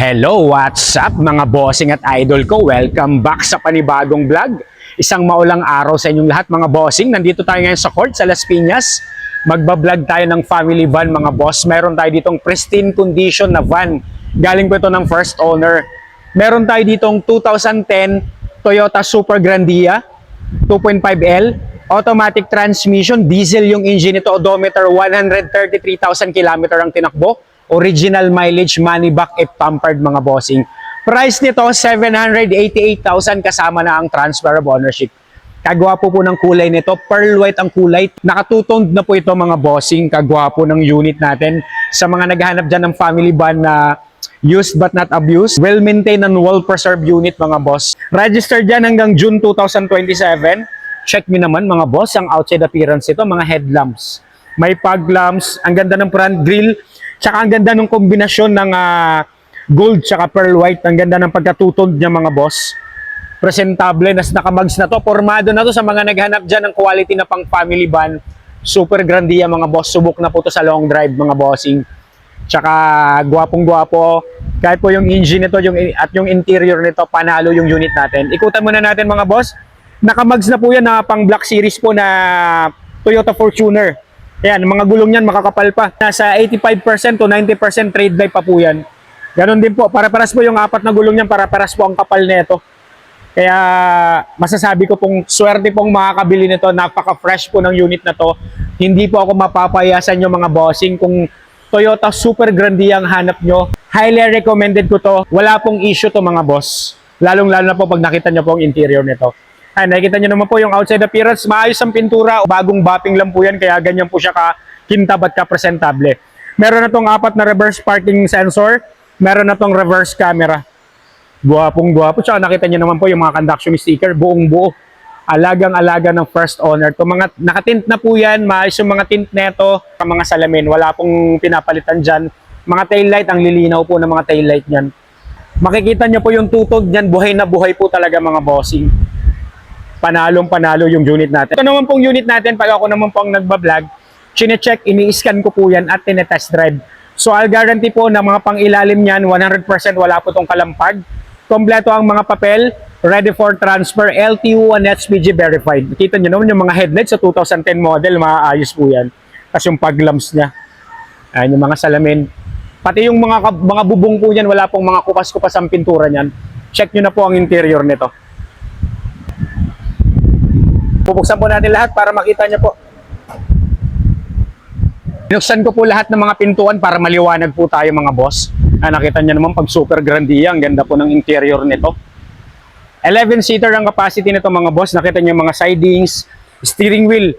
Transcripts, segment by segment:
Hello, what's up mga bossing at idol ko? Welcome back sa panibagong vlog. Isang maulang araw sa inyong lahat mga bossing. Nandito tayo ngayon sa court sa Las Piñas. Magbablog tayo ng family van mga boss. Meron tayo ditong pristine condition na van. Galing po ito ng first owner. Meron tayo ditong 2010 Toyota Super Grandia 2.5L. Automatic transmission, diesel yung engine nito. Odometer 133,000 km ang tinakbo. Original mileage, money back if pampered mga bossing. Price nito 788,000 kasama na ang transfer of ownership. Kagwapo po ng kulay nito, pearl white ang kulay. Nakatutoned na po ito mga bossing, kagwapo ng unit natin. Sa mga naghahanap dyan ng family van na used but not abused, well maintained and well preserved unit mga boss. Registered dyan hanggang June 2027. Check nyo naman mga boss ang outside appearance ito, mga headlamps. May fog lamps, ang ganda ng front grille. Tsaka ang ganda ng kombinasyon ng gold tsaka pearl white. Ang ganda ng pagkatutod niya mga boss. Presentable, nakamags na to. Formado na to sa mga naghanap dyan ng quality na pang family van. Super Grandia mga boss. Subok na po to sa long drive mga bossing. Tsaka gwapong-gwapo. Kahit po yung engine nito at yung interior nito, panalo yung unit natin. Ikutan muna natin mga boss. Nakamags na po yan na pang Black Series po na Toyota Fortuner. Ayan, mga gulong yan makakapal pa. Nasa 85% to 90% trade by pa po yan. Ganon din po, para-paras po yung apat na gulong yan, para-paras po ang kapal nito. Kaya masasabi ko pong swerte pong makakabili nito, napaka-fresh po ng unit na to. Hindi po ako mapapayasan yung mga bossing kung Toyota Super Grandia ang hanap nyo. Highly recommended ko to. Wala pong issue to mga boss. Lalong-lalo na po pag nakita nyo po ang interior nito. Ay, nakikita nyo naman po yung outside appearance. Maayos ang pintura. Bagong bapping lang po yan. Kaya ganyan po siya ka-kintab at ka-presentable. Meron na tong apat na reverse parking sensor. Meron na tong reverse camera. Guwapong-guwapo. Tsaka nakita nyo naman po yung mga conduction sticker. Buong-buo. Alagang-alaga ng first owner. Kung mga nakatint na po yan, maayos yung mga tint neto. Mga salamin. Wala pong pinapalitan dyan. Mga taillight. Ang lilinaw po ng mga taillight nyan. Makikita nyo po yung tutog nyan. Buhay na buhay po talaga mga bossing. Panalong-panalo yung unit natin. Ito naman pong unit natin, pag ako naman pong nagbablog, chine-check, ini-scan ko po yan at tinetest drive. So I'll guarantee po na mga pang-ilalim niyan, 100% wala po itong kalampag. Kompleto ang mga papel, ready for transfer, LTO and HPG verified. Kita nyo naman yung mga headlights sa 2010 model, maayos po yan. Kasi yung pag-lamps niya. Ayan yung mga salamin. Pati yung mga bubong po yan, wala pong mga kupas-kupas ang pintura niyan. Check nyo na po ang interior nito. Bubuksan po natin lahat para makita nyo po. Binuksan ko po lahat ng mga pintuan para maliwanag po tayo mga boss. Nakita nyo naman pag Super Grandia, ang ganda po ng interior nito. 11-seater ang capacity nito mga boss. Nakita nyo yung mga sidings, steering wheel.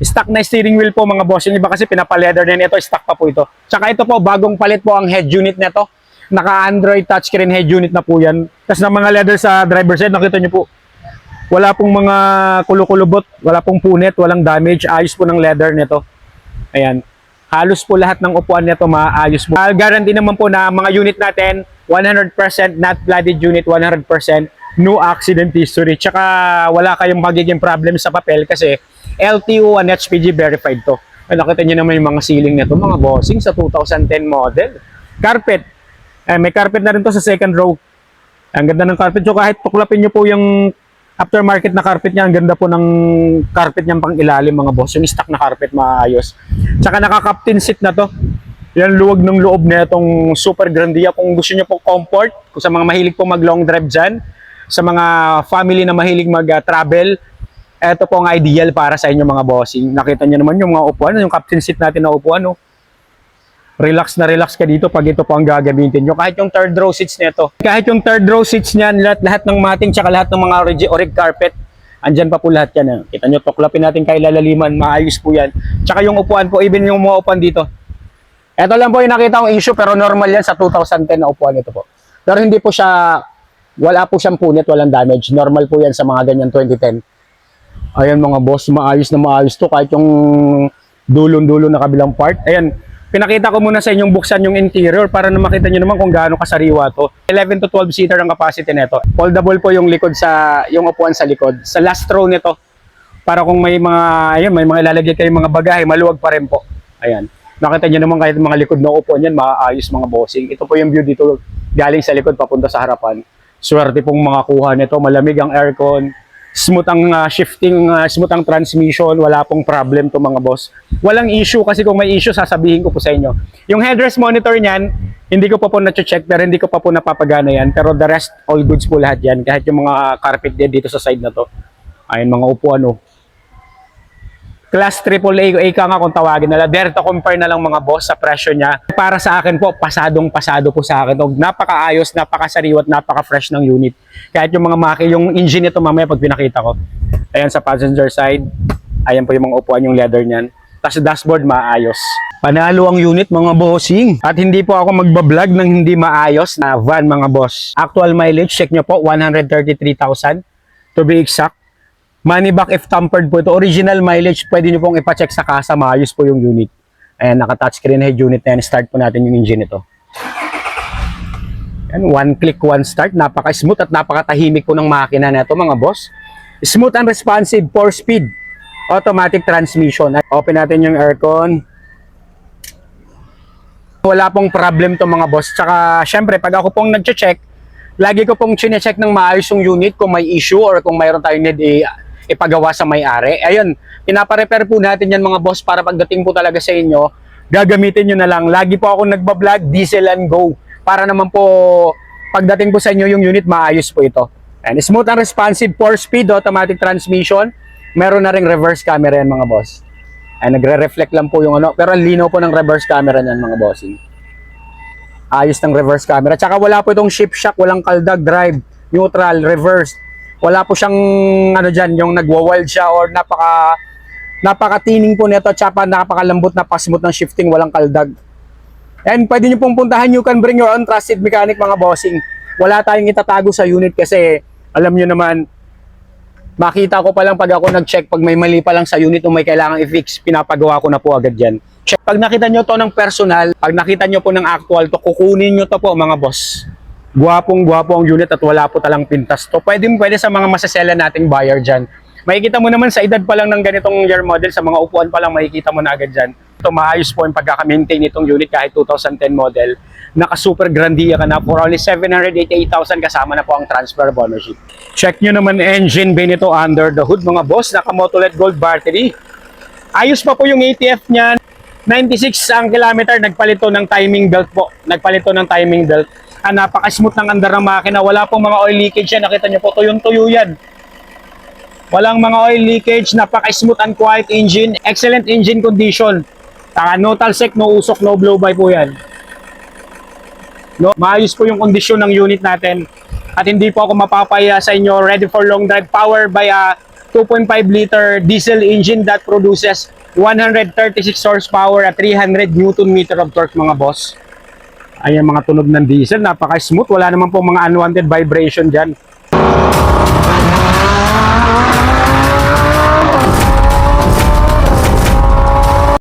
Stock na steering wheel po mga boss. Yung iba kasi pinapa-leather na ito, stock pa po ito. Tsaka ito po, bagong palit po ang head unit nito. Naka-Android touchscreen head unit na po yan. Tapos na mga leather sa driver side, nakita nyo po. Wala pong mga kulukulubot, wala pong punit, walang damage. Ayos po ng leather nito. Ayan. Halos po lahat ng upuan nito maayos po. I'll guarantee naman po na mga unit natin, 100% not flooded unit, 100% no accident history. Tsaka wala kayong magiging problem sa papel kasi LTO and HPG verified to. Ay, nakita nyo naman yung mga ceiling nito, mga bossing sa 2010 model. Carpet. May carpet na rin to sa second row. Ang ganda ng carpet. So kahit tuklapin nyo po yung aftermarket na carpet niya, ang ganda po ng carpet niyang pang ilalim mga boss. Yung stock na carpet maayos. Tsaka naka-captain seat na to. Yan luwag ng loob na itong Super Grandia. Kung gusto niyo po comfort, kung sa mga mahilig po mag long drive dyan, sa mga family na mahilig mag-travel, ito po ang ideal para sa inyo mga bossing. Nakita niyo naman yung mga upuan, yung captain seat natin na upuan. No? Relax na relax ka dito pag ito po ang gagamitin nyo. Kahit yung third row seats nito. Kahit yung third row seats niyan, lahat ng mating tsaka lahat ng mga orig carpet, andyan pa po lahat yan. Kita nyo, tuklapin natin kay lalaliman, maayos po yan. Tsaka yung upuan po, even yung mga upuan dito. Ito lang po yung nakita kong issue, pero normal yan sa 2010 na upuan ito po. Pero hindi po siya, wala po siyang punit, walang damage. Normal po yan sa mga ganyan 2010. Ayan mga boss, maayos na maayos to. Kahit yung dulon-dulo na kabilang part. Ayan. Pinakita ko muna sa inyong buksan yung interior para na makita nyo naman kung gaano kasariwa to. 11 to 12 seater ang capacity nito. Foldable po yung likod yung upuan sa likod. Sa last row nito, para kung may mga, ayun, may mga ilalagay kayong mga bagahe, maluwag pa rin po. Ayan. Nakita nyo naman kahit mga likod na upuan yan, maayos mga bossing. Ito po yung view dito galing sa likod papunta sa harapan. Swerte pong makakuha nito, malamig ang aircon, smooth ang shifting, smooth ang transmission, wala pong problem to mga boss. Walang issue kasi kung may issue sasabihin ko po sa inyo. Yung headrest monitor niyan, hindi ko pa po na-check pero hindi ko pa po napapagana yan. Pero the rest, all goods po lahat yan. Kahit yung mga carpet din dito sa side na to. Ayun, mga upuan oh. Class AAA ka nga kung tawagin nila. Dare to compare na lang mga boss sa presyo niya. Para sa akin po, pasadong-pasado po sa akin. Napakaayos, napakasariwat, napaka-fresh ng unit. Kahit yung mga yung engine nito mamaya pag pinakita ko. Ayan sa passenger side. Ayan po yung mga upuan, yung leather niyan. Tapos dashboard, maayos. Panalo ang unit mga bossing. At hindi po ako magbablog ng hindi maayos na van mga boss. Actual mileage, check nyo po, 133,000 to be exact. Money back if tampered po ito. Original mileage, pwede nyo pong ipacheck sa kasa, maayos po yung unit. Ayan, naka-touchscreen head unit na yan. Start po natin yung engine ito. Ayan, one click, one start. Napaka-smooth at napakatahimik po ng makina na ito mga boss. Smooth and responsive, 4-speed. Automatic transmission. Open natin yung aircon. Wala pong problem to mga boss. Tsaka, syempre, pag ako pong nag-check, lagi ko pong chine-check ng maayos yung unit kung may issue or kung mayroon tayong need ipagawa sa may-ari. Ayun, pinaparepair po natin yan mga boss para pagdating po talaga sa inyo, gagamitin nyo na lang. Lagi po ako nagbablog, diesel and go. Para naman po, pagdating po sa inyo yung unit, maayos po ito. And smooth and responsive, 4-speed, automatic transmission. Meron na ring reverse camera yan mga boss. And nagre-reflect lang po yung ano, pero ang linaw po ng reverse camera yan mga bossing. Ayos ng reverse camera. Tsaka wala po itong shift shock, walang kaldag, drive, neutral, reverse. Wala po siyang ano dyan, yung nagwa-wild siya or napaka-tining po nito, tsaka napakalambot, napaka-smooth ng shifting, walang kaldag. And pwede nyo pong puntahan, you can bring your own trusted mechanic mga bossing. Wala tayong itatago sa unit kasi alam nyo naman, makita ko pa lang pag ako nag-check, pag may mali pa lang sa unit o may kailangan i-fix, pinapagawa ko na po agad yan. Check. Pag nakita nyo to ng personal, pag nakita nyo po ng actual to, kukunin nyo to po mga boss. Gwapong-gwapo ang unit at wala po talang pintas to. Pwede sa mga masasela nating buyer dyan. Makikita mo naman sa edad pa lang ng ganitong year model, sa mga upuan pa lang makikita mo na agad dyan. Ito maayos po yung pagkaka-maintain itong unit kahit 2010 model. Naka-super grandia ka na for only 788,000 kasama na po ang transfer of ownership. Check nyo naman engine bay nito under the hood mga boss. Naka-Motolet Gold battery. Ayos pa po yung ATF niyan. 96 ang kilometer, nagpalito ng timing belt po. Nagpalito ng timing belt. Napaka-smooth ng andar ng makina. Wala pong mga oil leakage yan. Nakita nyo po, tuyong-tuyo yan. Walang mga oil leakage. Napaka-smooth and quiet engine. Excellent engine condition. No talsek, no usok, no blow-by po yan. No, maayos po yung kondisyon ng unit natin. At hindi po ako mapapaya sa inyo. Ready for long drive. Powered by a 2.5 liter diesel engine that produces 136 horsepower at 300 Newton meter of torque mga boss. Ayan mga tunog ng diesel, napaka-smooth. Wala naman po mga unwanted vibration dyan.